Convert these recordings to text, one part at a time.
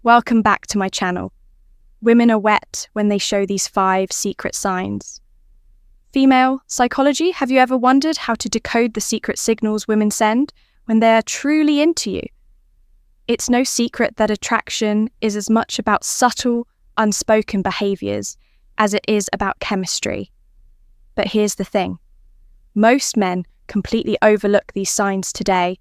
Welcome back to my channel. Women are wet when they show these 5 secret signs. Female psychology, have you ever wondered how to decode the secret signals women send when they are truly into you? It's no secret that attraction is as much about subtle, unspoken behaviors as it is about chemistry. But here's the thing. Most men completely overlook these signs today.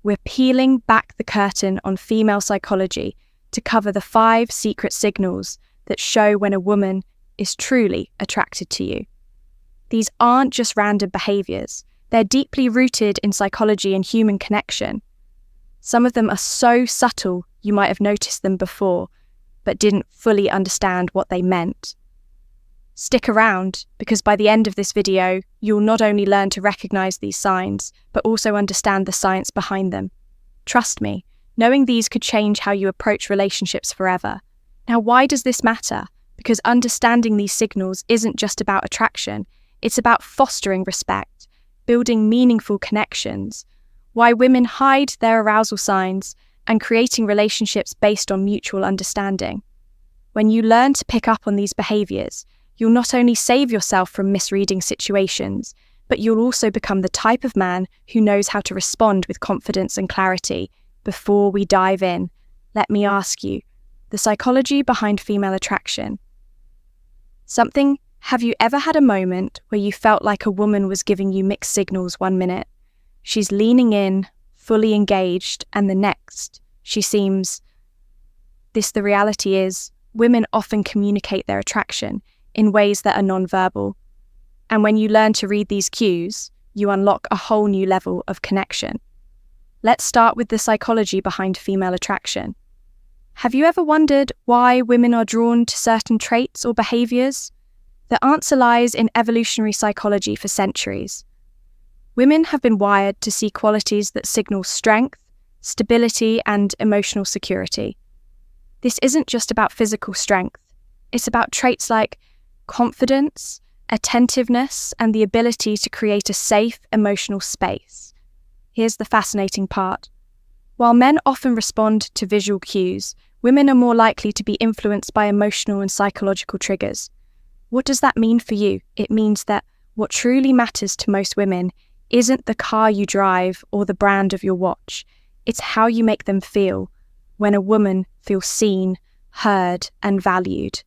We're peeling back the curtain on female psychology to cover the 5 secret signals that show when a woman is truly attracted to you. These aren't just random behaviors. They're deeply rooted in psychology and human connection. Some of them are so subtle you might have noticed them before, but didn't fully understand what they meant. Stick around, because by the end of this video, you'll not only learn to recognize these signs, but also understand the science behind them. Trust me, knowing these could change how you approach relationships forever. Now, why does this matter? Because understanding these signals isn't just about attraction, it's about fostering respect, building meaningful connections, why women hide their arousal signs, and creating relationships based on mutual understanding. When you learn to pick up on these behaviors, you'll not only save yourself from misreading situations, but you'll also become the type of man who knows how to respond with confidence and clarity. Before we dive in, let me ask you, the psychology behind female attraction. Have you ever had a moment where you felt like a woman was giving you mixed signals one minute? She's leaning in, fully engaged, and the next, she seems... The reality is, women often communicate their attraction in ways that are non-verbal. And when you learn to read these cues, you unlock a whole new level of connection. Let's start with the psychology behind female attraction. Have you ever wondered why women are drawn to certain traits or behaviors? The answer lies in evolutionary psychology for centuries. Women have been wired to see qualities that signal strength, stability, and emotional security. This isn't just about physical strength. It's about traits like confidence, attentiveness, and the ability to create a safe emotional space. Here's the fascinating part. While men often respond to visual cues, women are more likely to be influenced by emotional and psychological triggers. What does that mean for you? It means that what truly matters to most women isn't the car you drive or the brand of your watch. It's how you make them feel when a woman feels seen, heard, and valued.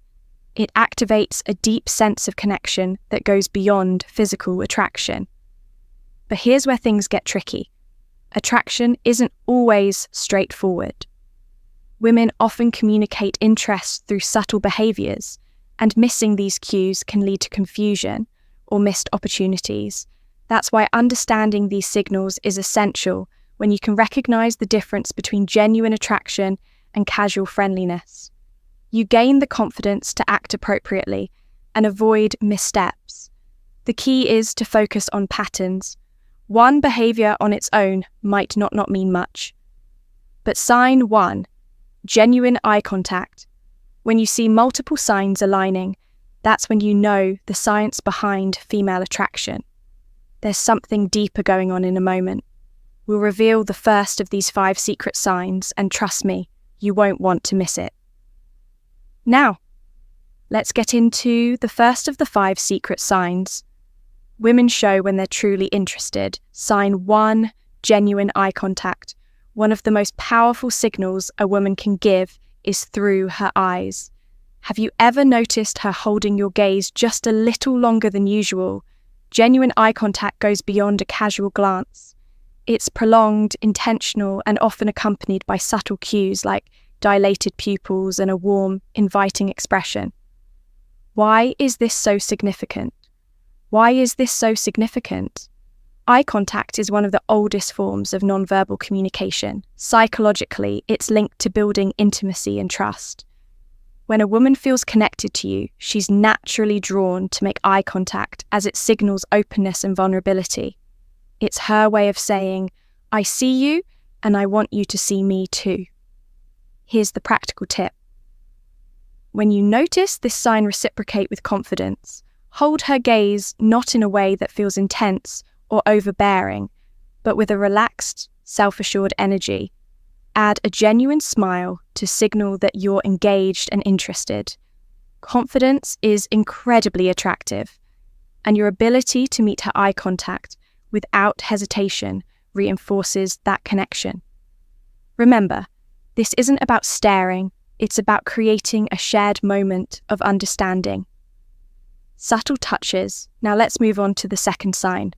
It activates a deep sense of connection that goes beyond physical attraction. But here's where things get tricky. Attraction isn't always straightforward. Women often communicate interest through subtle behaviors, and missing these cues can lead to confusion or missed opportunities. That's why understanding these signals is essential when you can recognize the difference between genuine attraction and casual friendliness. You gain the confidence to act appropriately and avoid missteps. The key is to focus on patterns. One behavior on its own might not mean much. But sign 1, genuine eye contact. When you see multiple signs aligning, that's when you know the science behind female attraction. There's something deeper going on in a moment. We'll reveal the first of these 5 secret signs, and trust me, you won't want to miss it. Now, let's get into the first of the 5 secret signs. Women show when they're truly interested. Sign 1, genuine eye contact. One of the most powerful signals a woman can give is through her eyes. Have you ever noticed her holding your gaze just a little longer than usual? Genuine eye contact goes beyond a casual glance. It's prolonged, intentional, and often accompanied by subtle cues like dilated pupils and a warm, inviting expression. Why is this so significant? Eye contact is one of the oldest forms of nonverbal communication. Psychologically, it's linked to building intimacy and trust. When a woman feels connected to you, she's naturally drawn to make eye contact as it signals openness and vulnerability. It's her way of saying, I see you and I want you to see me too. Here's the practical tip. When you notice this sign reciprocate with confidence, hold her gaze not in a way that feels intense or overbearing, but with a relaxed, self-assured energy. Add a genuine smile to signal that you're engaged and interested. Confidence is incredibly attractive, and your ability to meet her eye contact without hesitation reinforces that connection. Remember, this isn't about staring, it's about creating a shared moment of understanding. Subtle touches. Now let's move on to the second sign.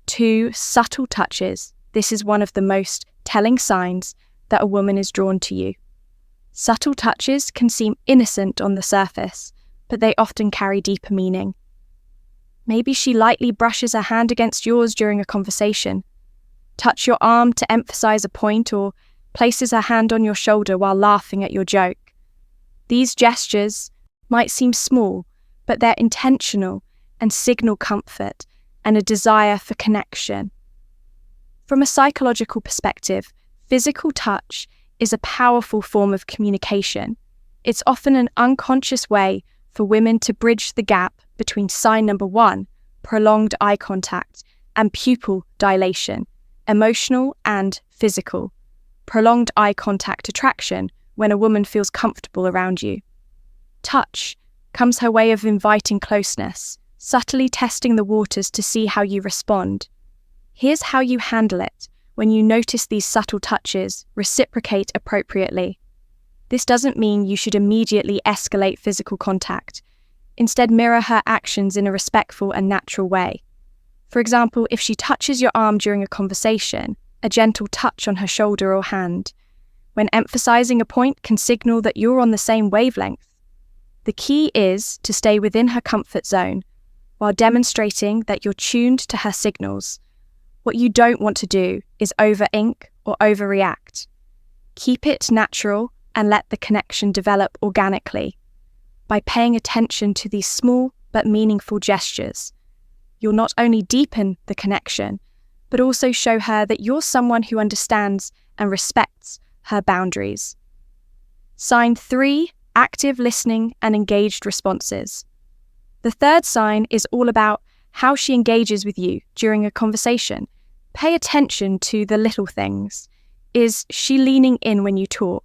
2 subtle touches. This is one of the most telling signs that a woman is drawn to you. Subtle touches can seem innocent on the surface, but they often carry deeper meaning. Maybe she lightly brushes her hand against yours during a conversation, touch your arm to emphasize a point, or places her hand on your shoulder while laughing at your joke. These gestures might seem small, but they're intentional and signal comfort and a desire for connection. From a psychological perspective, physical touch is a powerful form of communication. It's often an unconscious way for women to bridge the gap between sign number 1, prolonged eye contact, and pupil dilation, emotional and physical. Prolonged eye contact attraction when a woman feels comfortable around you. Touch comes her way of inviting closeness, subtly testing the waters to see how you respond. Here's how you handle it. When you notice these subtle touches, reciprocate appropriately. This doesn't mean you should immediately escalate physical contact. Instead, mirror her actions in a respectful and natural way. For example, if she touches your arm during a conversation, a gentle touch on her shoulder or hand, when emphasizing a point, can signal that you're on the same wavelength. The key is to stay within her comfort zone while demonstrating that you're tuned to her signals. What you don't want to do is over-ink or overreact. Keep it natural and let the connection develop organically. By paying attention to these small but meaningful gestures, you'll not only deepen the connection, but also show her that you're someone who understands and respects her boundaries. Sign 3, active listening and engaged responses. The third sign is all about how she engages with you during a conversation. Pay attention to the little things. Is she leaning in when you talk?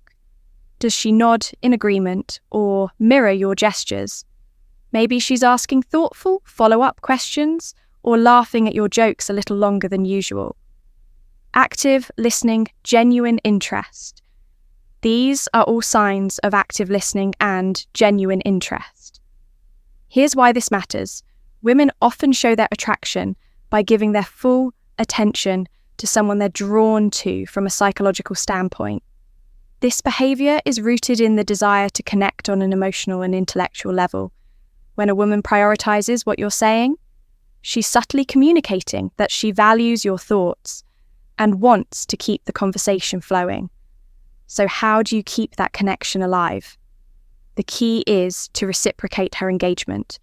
Does she nod in agreement or mirror your gestures? Maybe she's asking thoughtful follow-up questions or laughing at your jokes a little longer than usual. Active listening, genuine interest. These are all signs of active listening and genuine interest. Here's why this matters. Women often show their attraction by giving their full attention to someone they're drawn to from a psychological standpoint. This behavior is rooted in the desire to connect on an emotional and intellectual level. When a woman prioritizes what you're saying, she's subtly communicating that she values your thoughts and wants to keep the conversation flowing. So how do you keep that connection alive? The key is to reciprocate her engagement.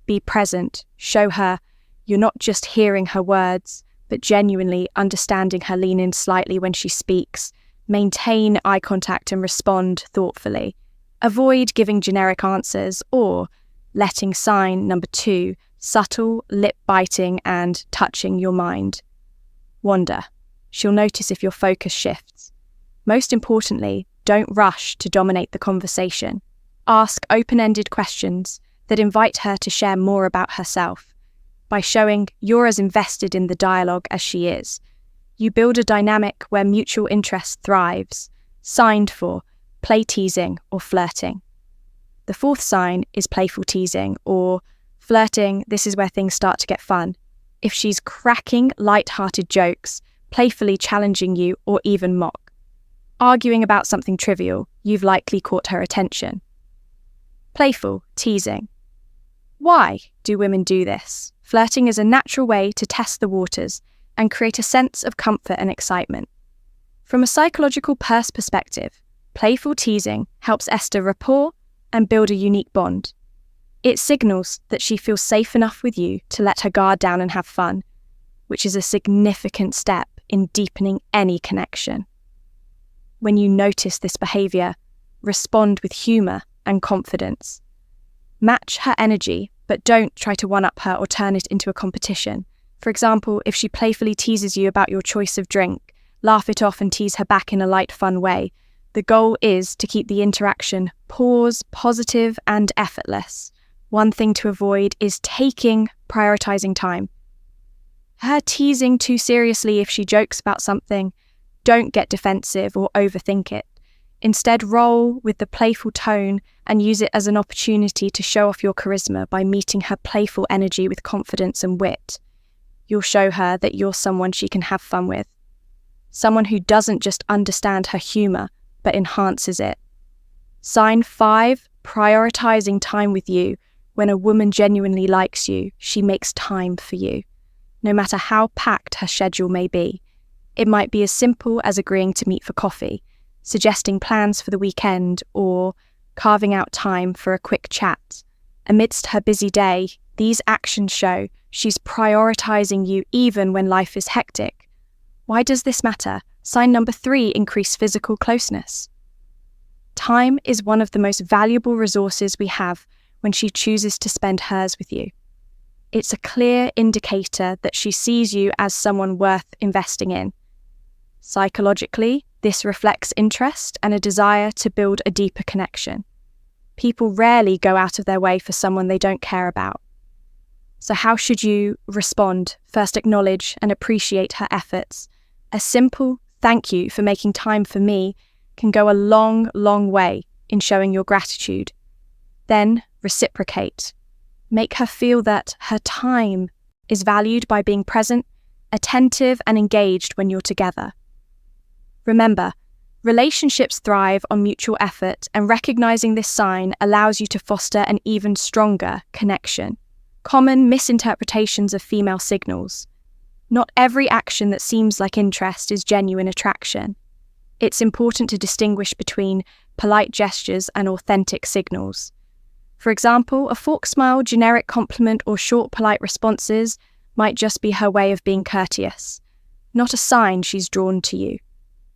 Be present, show her you're not just hearing her words, but genuinely understanding her. Lean in slightly when she speaks. Maintain eye contact and respond thoughtfully. Avoid giving generic answers or letting sign number 2, subtle lip biting and touching your mind. Wander. She'll notice if your focus shifts. Most importantly, don't rush to dominate the conversation. Ask open-ended questions that invite her to share more about herself. By showing you're as invested in the dialogue as she is, you build a dynamic where mutual interest thrives, signed for play teasing or flirting. The fourth sign is playful teasing or flirting. This is where things start to get fun. If she's cracking light-hearted jokes, playfully challenging you or even arguing about something trivial, you've likely caught her attention. Playful teasing. Why do women do this? Flirting is a natural way to test the waters and create a sense of comfort and excitement. From a psychological perspective, playful teasing helps establish rapport and build a unique bond. It signals that she feels safe enough with you to let her guard down and have fun, which is a significant step in deepening any connection. When you notice this behavior, respond with humor and confidence. Match her energy, but don't try to one-up her or turn it into a competition. For example, if she playfully teases you about your choice of drink, laugh it off and tease her back in a light, fun way. The goal is to keep the interaction positive and effortless. One thing to avoid is prioritizing time. Her teasing too seriously if she jokes about something. Don't get defensive or overthink it. Instead, roll with the playful tone and use it as an opportunity to show off your charisma by meeting her playful energy with confidence and wit. You'll show her that you're someone she can have fun with. Someone who doesn't just understand her humor, but enhances it. Sign 5, prioritizing time with you. When a woman genuinely likes you, she makes time for you, no matter how packed her schedule may be. It might be as simple as agreeing to meet for coffee, suggesting plans for the weekend, or carving out time for a quick chat. Amidst her busy day, these actions show she's prioritizing you even when life is hectic. Why does this matter? Sign number 3, increase physical closeness. Time is one of the most valuable resources we have when she chooses to spend hers with you. It's a clear indicator that she sees you as someone worth investing in. Psychologically, this reflects interest and a desire to build a deeper connection. People rarely go out of their way for someone they don't care about. So how should you respond? First, acknowledge and appreciate her efforts. A simple thank you for making time for me can go a long, long way in showing your gratitude. Then reciprocate. Make her feel that her time is valued by being present, attentive, and engaged when you're together. Remember, relationships thrive on mutual effort, and recognizing this sign allows you to foster an even stronger connection. Common misinterpretations of female signals. Not every action that seems like interest is genuine attraction. It's important to distinguish between polite gestures and authentic signals. For example, a forced smile, generic compliment, or short polite responses might just be her way of being courteous, not a sign she's drawn to you.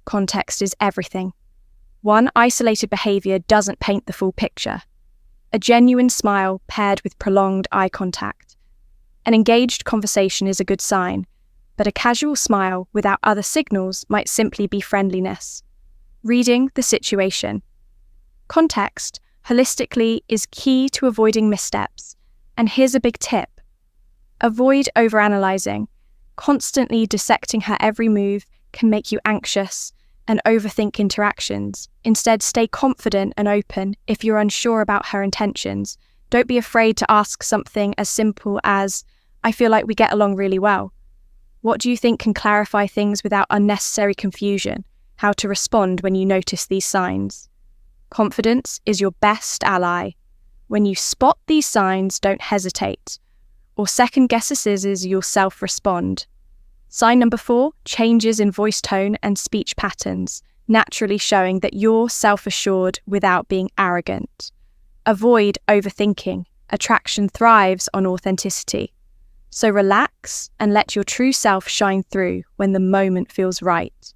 Context is everything. One isolated behavior doesn't paint the full picture. A genuine smile paired with prolonged eye contact. An engaged conversation is a good sign, but a casual smile without other signals might simply be friendliness. Reading the situation. Context, holistically, is key to avoiding missteps. And here's a big tip. Avoid overanalyzing. Constantly dissecting her every move can make you anxious and overthink interactions. Instead, stay confident and open if you're unsure about her intentions. Don't be afraid to ask something as simple as, "I feel like we get along really well. What do you think?" can clarify things without unnecessary confusion. How to respond when you notice these signs. Confidence is your best ally. When you spot these signs, don't hesitate, or second guess as you'll self-respond. Sign number 4, changes in voice tone and speech patterns, naturally showing that you're self-assured without being arrogant. Avoid overthinking. Attraction thrives on authenticity. So relax and let your true self shine through when the moment feels right.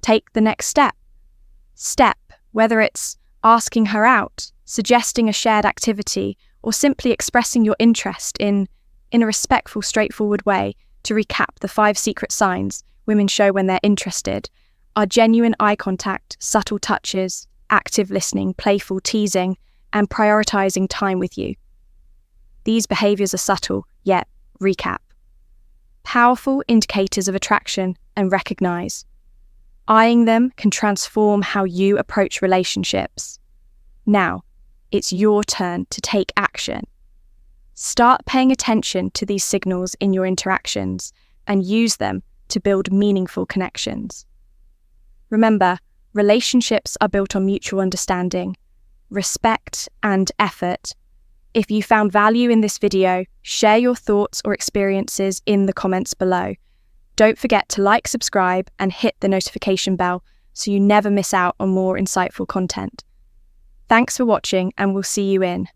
Take the next step. Whether it's asking her out, suggesting a shared activity, or simply expressing your interest in a respectful, straightforward way. To recap, the 5 secret signs women show when they're interested are genuine eye contact, subtle touches, active listening, playful teasing, and prioritizing time with you. These behaviors are subtle, yet recap. Powerful indicators of attraction and recognize. Eyeing them can transform how you approach relationships. Now, it's your turn to take action. Start paying attention to these signals in your interactions and use them to build meaningful connections. Remember, relationships are built on mutual understanding, respect, and effort. If you found value in this video, share your thoughts or experiences in the comments below. Don't forget to like, subscribe, and hit the notification bell so you never miss out on more insightful content. Thanks for watching, and we'll see you in